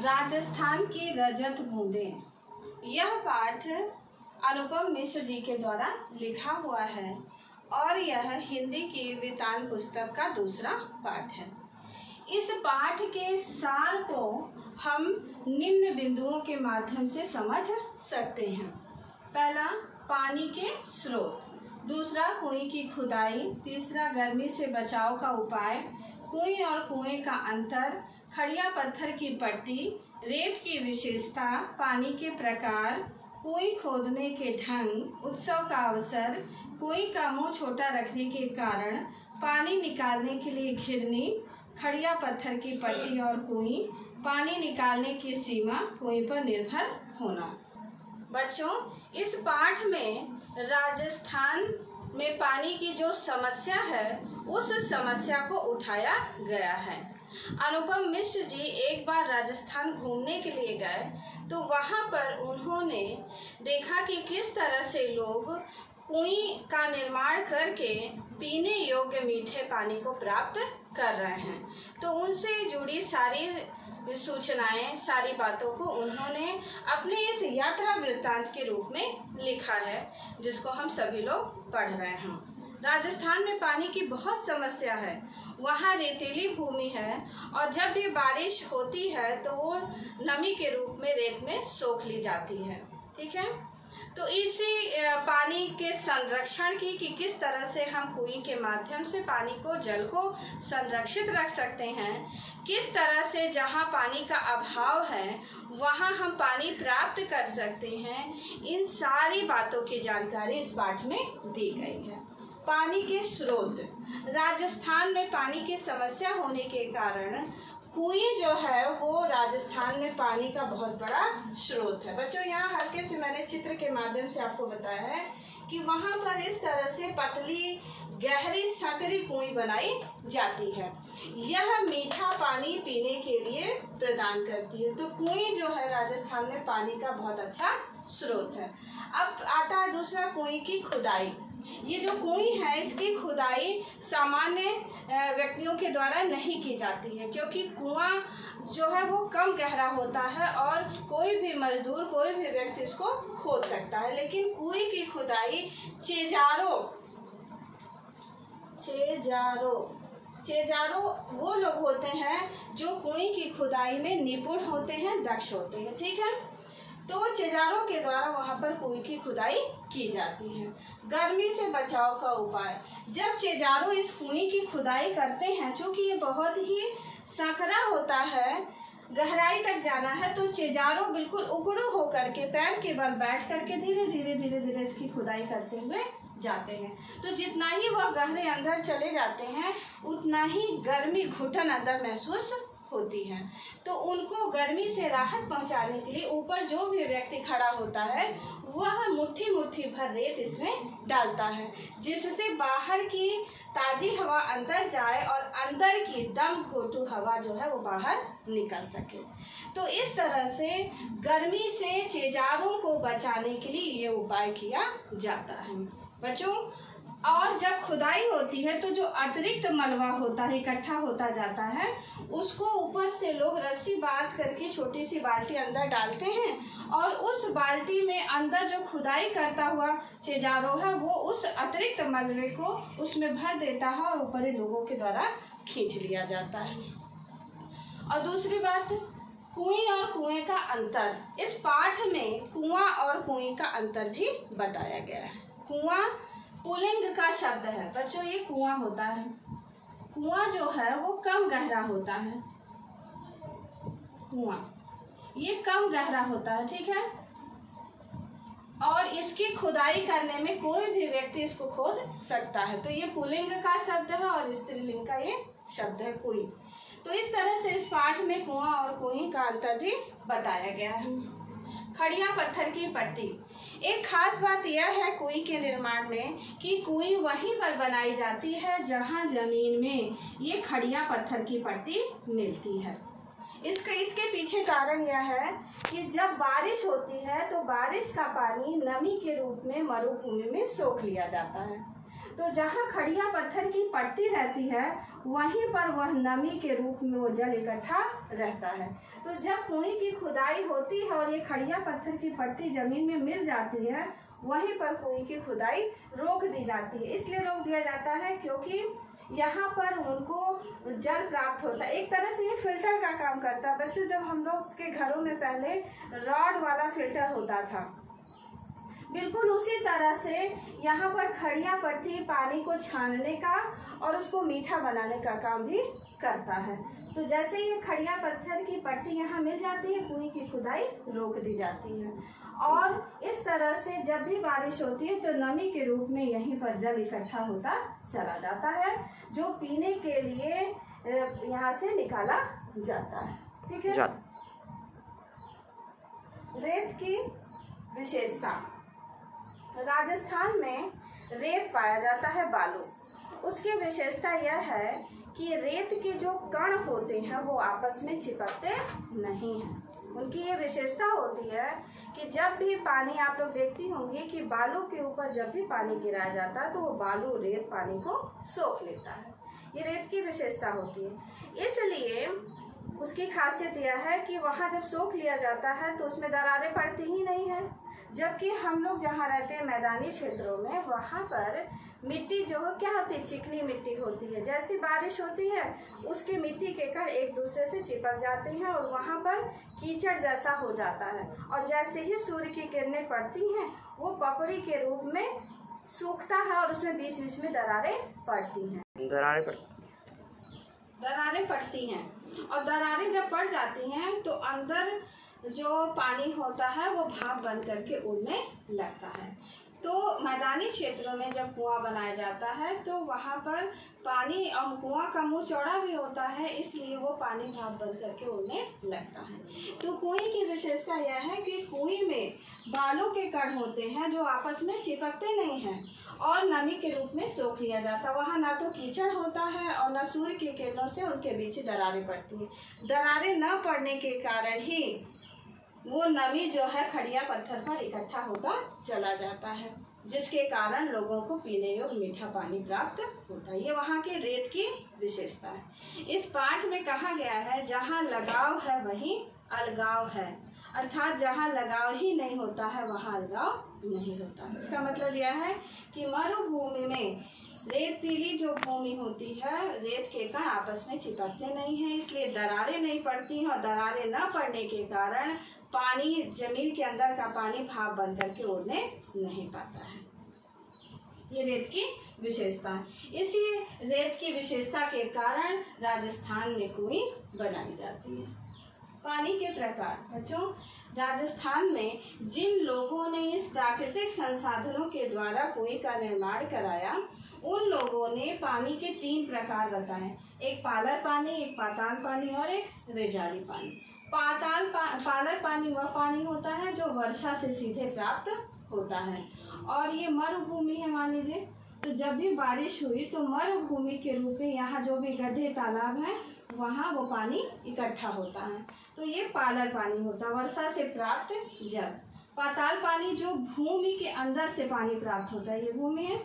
राजस्थान की रजत बूंदें। यह पाठ अनुपम मिश्र जी के द्वारा लिखा हुआ है और यह हिंदी की वेतान पुस्तक का दूसरा पाठ है। इस पाठ के सार को हम निम्न बिंदुओं के माध्यम से समझ सकते हैं। पहला, पानी के स्रोत। दूसरा, कुएं की खुदाई। तीसरा, गर्मी से बचाव का उपाय। कुएं और कुएं का अंतर। खड़िया पत्थर की पट्टी। रेत की विशेषता। पानी के प्रकार। कुएं खोदने के ढंग। उत्सव का अवसर। कुएं का मुंह छोटा रखने के कारण। पानी निकालने के लिए घिरनी। खड़िया पत्थर की पट्टी और कुएं। पानी निकालने की सीमा कुएं पर निर्भर होना। बच्चों, इस पाठ में राजस्थान में पानी की जो समस्या है उस समस्या को उठाया गया है। अनुपम मिश्र जी एक बार राजस्थान घूमने के लिए गए तो वहाँ पर उन्होंने देखा कि किस तरह से लोग कुएं का निर्माण करके पीने योग्य मीठे पानी को प्राप्त कर रहे हैं। तो उनसे जुड़ी सारी सूचनाएं, सारी बातों को उन्होंने अपने इस यात्रा वृत्तांत के रूप में लिखा है, जिसको हम सभी लोग पढ़ रहे हैं। राजस्थान में पानी की बहुत समस्या है। वहाँ रेतीली भूमि है और जब भी बारिश होती है तो वो नमी के रूप में रेत में सोख ली जाती है। ठीक है, तो इसी पानी के संरक्षण की कि किस तरह से हम कुएं के माध्यम से पानी को, जल को संरक्षित रख सकते हैं, किस तरह से जहां पानी का अभाव है वहां हम पानी प्राप्त कर सकते हैं, इन सारी बातों की जानकारी इस पाठ में दी गई है। पानी के स्रोत। राजस्थान में पानी की समस्या होने के कारण कुएं जो है वो राजस्थान में पानी का बहुत बड़ा स्रोत है। बच्चों, यहाँ हल्के से मैंने चित्र के माध्यम से आपको बताया है कि वहाँ पर इस तरह से पतली गहरी सकरी कुएं बनाई जाती है। यह मीठा पानी पीने के लिए प्रदान करती है। तो कुएं जो है राजस्थान में पानी का बहुत अच्छा स्रोत है। अब आता है दूसरा, कुएं की खुदाई। ये जो कुएं है इसकी खुदाई सामान्य व्यक्तियों के द्वारा नहीं की जाती है, क्योंकि कुआं जो है वो कम गहरा होता है और कोई भी मजदूर, कोई भी व्यक्ति इसको खोद सकता है। लेकिन कुएं की खुदाई चेजारो वो लोग होते हैं जो कुएं की खुदाई में निपुण होते हैं, दक्ष होते हैं। ठीक है, तो चेजारों के द्वारा वहां पर कुएं की खुदाई की जाती है। गर्मी से बचाव का उपाय। जब चेजारों इस कुएं की खुदाई करते हैं, चूंकि ये बहुत ही संकरा होता है, गहराई तक जाना है, तो चेजारों बिल्कुल उकड़ू होकर के पैर के बल बैठ करके धीरे धीरे इसकी खुदाई करते हुए जाते हैं। तो जितना ही वह गहरे अंदर चले जाते हैं उतना ही गर्मी, घुटन अंदर महसूस होती है। तो उनको गर्मी से राहत पहुंचाने के लिए ऊपर जो भी व्यक्ति खड़ा होता है वह मुट्ठी मुट्ठी भर रेत इसमें डालता है, जिससे बाहर की ताजी हवा अंदर जाए और अंदर की दम घोटू हवा जो है वो बाहर निकल सके। तो इस तरह से गर्मी से चेजारों को बचाने के लिए ये उपाय किया जाता है। बच्चों, और जब खुदाई होती है तो जो अतिरिक्त मलबा होता है, इकट्ठा होता जाता है, उसको ऊपर से लोग रस्सी बांध करके छोटी सी बाल्टी अंदर डालते हैं और उस बाल्टी में अंदर जो खुदाई करता हुआ चेजारो है वो उस अतिरिक्त मलबे को उसमें भर देता है और ऊपरी लोगों के द्वारा खींच लिया जाता है। और दूसरी बात, कुएं और कुएं का अंतर। इस पाठ में कुआं और कुएं का अंतर भी बताया गया है। कुआं पुल्लिंग का शब्द है। बच्चों, ये कुआं होता है। कुआं जो है वो कम गहरा होता है। कुआं ये कम गहरा होता है। ठीक है, और इसकी खुदाई करने में कोई भी व्यक्ति इसको खोद सकता है। तो ये पुल्लिंग का शब्द है और स्त्रीलिंग का ये शब्द है कुएं। तो इस तरह से इस पाठ में कुआं और कुएं का अंतर भी बताया गया है। खड़िया पत्थर की पट्टी। एक खास बात यह है कुएं के निर्माण में कि कुएं वहीं पर बनाई जाती है जहां जमीन में ये खड़िया पत्थर की पट्टी मिलती है। इसके पीछे कारण यह है कि जब बारिश होती है तो बारिश का पानी नमी के रूप में मरुभूमि में सोख लिया जाता है। तो जहाँ खड़िया पत्थर की पट्टी रहती है वहीं पर वह नमी के रूप में वो जल इकट्ठा रहता है। तो जब कुएं की खुदाई होती है और ये खड़िया पत्थर की पट्टी जमीन में मिल जाती है, वहीं पर कुएं की खुदाई रोक दी जाती है। इसलिए रोक दिया जाता है क्योंकि यहाँ पर उनको जल प्राप्त होता है। एक तरह से ये फिल्टर का काम करता है। बच्चों, जब हम लोग के घरों में पहले रॉड वाला फिल्टर होता था, बिल्कुल उसी तरह से यहाँ पर खड़िया पट्टी पानी को छानने का और उसको मीठा बनाने का काम भी करता है। तो जैसे ये खड़िया पत्थर की पट्टी यहाँ मिल जाती है, कुएं की खुदाई रोक दी जाती है और इस तरह से जब भी बारिश होती है तो नमी के रूप में यहीं पर जल इकट्ठा होता चला जाता है, जो पीने के लिए यहाँ से निकाला जाता है। ठीक है। रेत की विशेषता। राजस्थान में रेत पाया जाता है, बालू। उसकी विशेषता यह है कि रेत के जो कण होते हैं वो आपस में चिपकते नहीं हैं। उनकी ये विशेषता होती है कि जब भी पानी, आप लोग देखती होंगी कि बालू के ऊपर जब भी पानी गिराया जाता है तो वो बालू रेत पानी को सोख लेता है। ये रेत की विशेषता होती है। इसलिए उसकी खासियत यह है कि वहाँ जब सोख लिया जाता है तो उसमें दरारें पड़ती ही नहीं है। जबकि हम लोग जहाँ रहते हैं मैदानी क्षेत्रों में, वहाँ पर मिट्टी जो है क्या होती है, चिकनी मिट्टी होती है। जैसी बारिश होती है उसके मिट्टी के कण एक दूसरे से चिपक जाते हैं और वहाँ पर कीचड़ जैसा हो जाता है और जैसे ही सूर्य की किरणें पड़ती हैं वो पपड़ी के रूप में सूखता है और उसमें बीच बीच में दरारें पड़ती हैं। दरारें पड़ती हैं और दरारें जब पड़ जाती हैं तो अंदर जो पानी होता है वो भाप बन करके उड़ने लगता है। तो मैदानी क्षेत्रों में जब कुआं बनाया जाता है तो वहाँ पर पानी, और कुआं का मुंह चौड़ा भी होता है, इसलिए वो पानी भाप बन करके उड़ने लगता है। तो कुएं की विशेषता यह है कि कुएं में बालू के कण होते हैं जो आपस में चिपकते नहीं हैं और नमी के रूप में सोख लिया जाता। वहाँ ना तो कीचड़ होता है और न सूर्य की किरणों से उनके बीच दरारें पड़ती हैं। दरारें न पड़ने के कारण ही वो नमी जो है खड़िया पत्थर पर इकट्ठा होता चला जाता है, जिसके कारण लोगों को पीने योग्य मीठा पानी प्राप्त होता है। ये वहाँ की रेत की विशेषता है। इस पाठ में कहा गया है जहाँ लगाव है वहीं अलगाव है, अर्थात जहाँ लगाव ही नहीं होता है वहाँ अलगाव नहीं होता। इसका मतलब यह है कि मरुभूमि में रेतीली जो भूमि होती है, रेत के कण आपस में चिपकते नहीं हैं, इसलिए दरारें नहीं पड़ती हैं और दरारें न पड़ने के कारण पानी, जमीन के अंदर का पानी भाप बन करके उड़ने नहीं पाता है। ये रेत की विशेषता है। इसी रेत की विशेषता के कारण राजस्थान में कुएं बनाई जाती है। पानी के प्रकार। बच्चों, राजस्थान में जिन लोगों ने इस प्राकृतिक संसाधनों के द्वारा कुएं का निर्माण कराया, उन लोगों ने पानी के 3 प्रकार बताए। एक पालर पानी, एक पाताल पानी और एक रेजाड़ी पानी। पालर पानी वह पानी होता है जो वर्षा से सीधे प्राप्त होता है और ये मरुभूमि है, मान लीजिए, तो जब भी बारिश हुई तो मरुभूमि के रूप में यहाँ जो भी गड्ढे तालाब हैं वहाँ वो पानी इकट्ठा होता है, तो ये पालर पानी होता है, वर्षा से प्राप्त जल। पाताल पानी जो भूमि के अंदर से पानी प्राप्त होता है, ये भूमि है,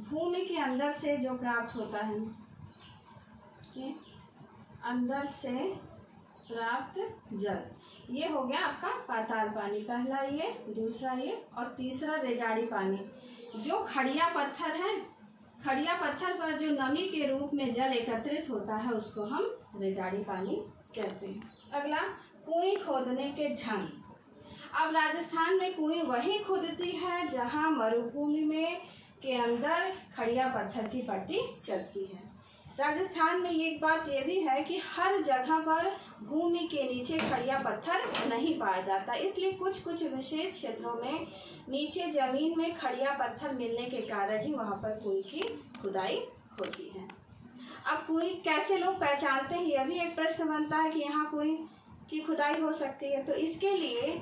भूमि के अंदर से जो प्राप्त होता है, अंदर से प्राप्त जल, ये हो गया आपका पाताल पानी। पहला ये, दूसरा ये और तीसरा रेजाड़ी पानी। जो खड़िया पत्थर है, खड़िया पत्थर पर जो नमी के रूप में जल एकत्रित होता है उसको हम रेजाड़ी पानी कहते हैं। अगला, कुएं खोदने के ढंग। अब राजस्थान में कुएं वहीं खुदती है जहां मरुभूमि में के अंदर खड़िया पत्थर की पट्टी चलती है। राजस्थान में एक बात ये भी है कि हर जगह पर भूमि के नीचे खड़िया पत्थर नहीं पाया जाता, इसलिए कुछ कुछ विशेष क्षेत्रों में नीचे जमीन में खड़िया पत्थर मिलने के कारण ही वहाँ पर कुएं की खुदाई होती है। अब कुएं कैसे लोग पहचानते हैं, यह भी एक प्रश्न बनता है कि यहाँ कुएं की खुदाई हो सकती है। तो इसके लिए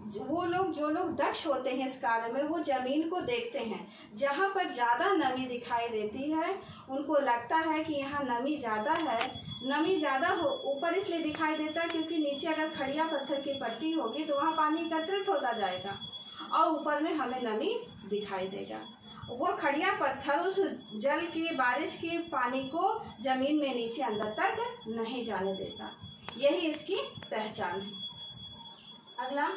वो लोग, जो लोग दक्ष होते हैं इस कार्य में, वो जमीन को देखते हैं। जहाँ पर ज़्यादा नमी दिखाई देती है उनको लगता है कि यहाँ नमी ज़्यादा है। नमी ज़्यादा हो ऊपर इसलिए दिखाई देता है क्योंकि नीचे अगर खड़िया पत्थर की पट्टी होगी तो वहाँ पानी एकत्रित होता जाएगा और ऊपर में हमें नमी दिखाई देगा। वो खड़िया पत्थर उस जल के बारिश के पानी को जमीन में नीचे अंदर तक नहीं जाने देता। यही इसकी पहचान है। अगला,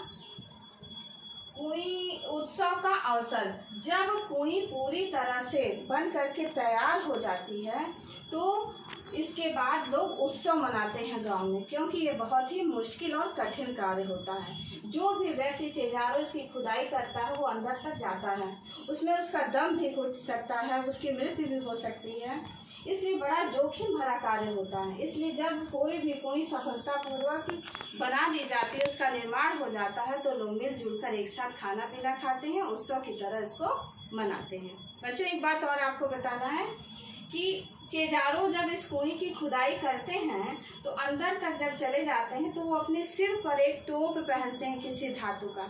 कुई उत्सव का अवसर। जब कुई पूरी तरह से बन करके तैयार हो जाती है तो इसके बाद लोग उत्सव मनाते हैं गांव में, क्योंकि ये बहुत ही मुश्किल और कठिन कार्य होता है। जो भी व्यक्ति चिजारों की खुदाई करता है वो अंदर तक जाता है, उसमें उसका दम भी घुट सकता है, उसकी मृत्यु भी हो सकती है, इसलिए बड़ा जोखिम भरा कार्य होता है। इसलिए जब कोई भी कुई सफलतापूर्वक बना दी जाती है, उसका निर्माण हो जाता है, तो लोग मिलजुल कर एक साथ खाना पीना खाते हैं, उत्सव की तरह इसको मनाते हैं। बच्चों, एक बात और आपको बताना है कि चिजारो जब इस कुई की खुदाई करते हैं तो अंदर तक जब चले जाते हैं तो वो अपने सिर पर एक टोप पहनते हैं किसी धातु का।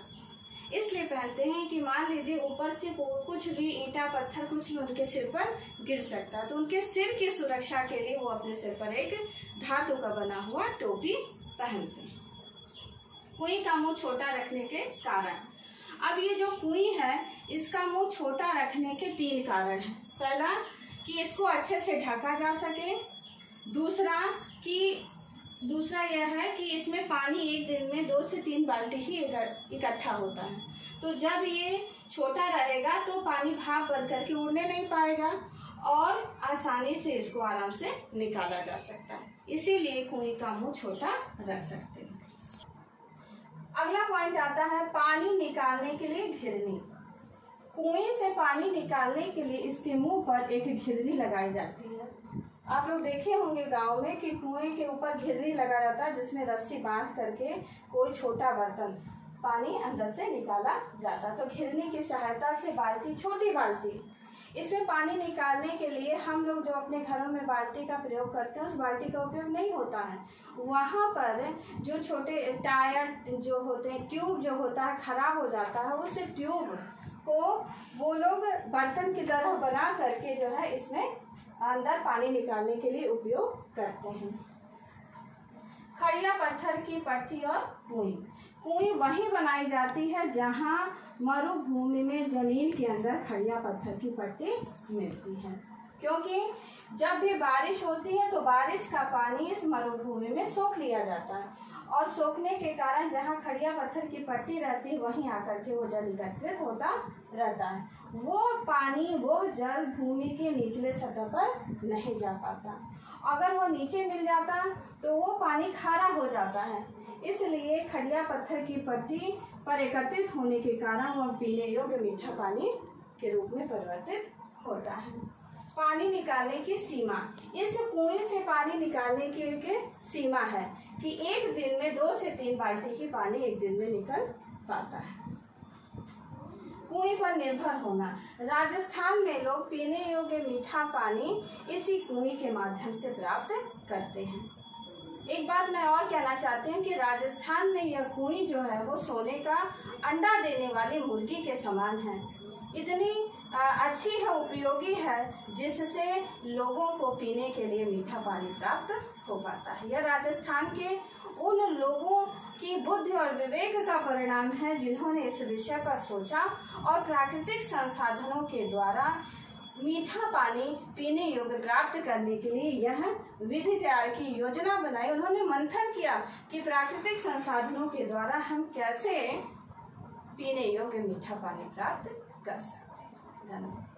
इसलिए पहनते हैं कि मान लीजिए ऊपर से कुछ भी ईंटा पत्थर कुछ भी उनके सिर पर गिर सकता है, तो उनके सिर की सुरक्षा के लिए वो अपने सिर पर एक धातु का बना हुआ टोपी पहनते हैं। कुई का मुंह छोटा रखने के कारण। अब ये जो कुई है इसका मुंह छोटा रखने के 3 कारण हैं। पहला, कि इसको अच्छे से ढका जा सके। दूसरा यह है कि इसमें पानी एक दिन में 2 से 3 बाल्टी ही इकट्ठा होता है, तो जब ये छोटा रहेगा तो पानी भाप बन करके उड़ने नहीं पाएगा और आसानी से इसको आराम से निकाला जा सकता है। इसीलिए कुएं का मुंह छोटा रख सकते हैं। अगला पॉइंट आता है पानी निकालने के लिए घिरनी। कुएं से पानी निकालने के लिए इसके मुंह पर एक घिरनी लगाई जाती है। आप लोग देखे होंगे गांव में कि कुएं के ऊपर घिरनी लगा रहता है, जिसमें रस्सी बांध करके कोई छोटा बर्तन पानी अंदर से निकाला जाता है। तो घिरनी की सहायता से बाल्टी, छोटी बाल्टी, इसमें पानी निकालने के लिए हम लोग जो अपने घरों में बाल्टी का प्रयोग करते हैं उस बाल्टी का उपयोग नहीं होता है। वहाँ पर जो छोटे टायर जो होते हैं, ट्यूब जो होता है खराब हो जाता है, उस ट्यूब को वो लोग बर्तन की तरह बना करके जो है इसमें अंदर पानी निकालने के लिए उपयोग करते हैं। खड़िया पत्थर की पट्टी और कुई। कुई वहीं बनाई जाती है जहां मरुभूमि में जमीन के अंदर खड़िया पत्थर की पट्टी मिलती है, क्योंकि जब भी बारिश होती है तो बारिश का पानी इस मरुभूमि में सोख लिया जाता है और सोखने के कारण जहाँ खड़िया पत्थर की पट्टी रहती है वहीं आकर के वो जल एकत्रित होता रहता है। वो पानी, वो जल भूमि के निचले सतह पर नहीं जा पाता। अगर वो नीचे मिल जाता तो वो पानी खारा हो जाता है। इसलिए खड़िया पत्थर की पट्टी पर एकत्रित होने के कारण वह पीने योग्य मीठा पानी के रूप में परिवर्तित होता है। पानी निकालने की सीमा। इस कुएं से पानी निकालने की एक सीमा है कि एक दिन में 2 से 3 बाल्टी ही पानी एक दिन में निकल पाता है। कुएं पर निर्भर होना। राजस्थान में लोग पीने योग्य मीठा पानी इसी कुएं के माध्यम से प्राप्त करते हैं। एक बात मैं और कहना चाहती हूँ कि राजस्थान में यह कुएं जो है वो सोने का अंडा देने वाली मुर्गी के समान है। इतनी अच्छी है, उपयोगी है, जिससे लोगों को पीने के लिए मीठा पानी प्राप्त हो पाता है। यह राजस्थान के उन लोगों की बुद्धि और विवेक का परिणाम है जिन्होंने इस विषय पर सोचा और प्राकृतिक संसाधनों के द्वारा मीठा पानी पीने योग्य प्राप्त करने के लिए यह विधि तैयार की, योजना बनाई। उन्होंने मंथन किया कि प्राकृतिक संसाधनों के द्वारा हम कैसे पीने योग्य मीठा पानी प्राप्त कर सकते हैं। धन्यवाद।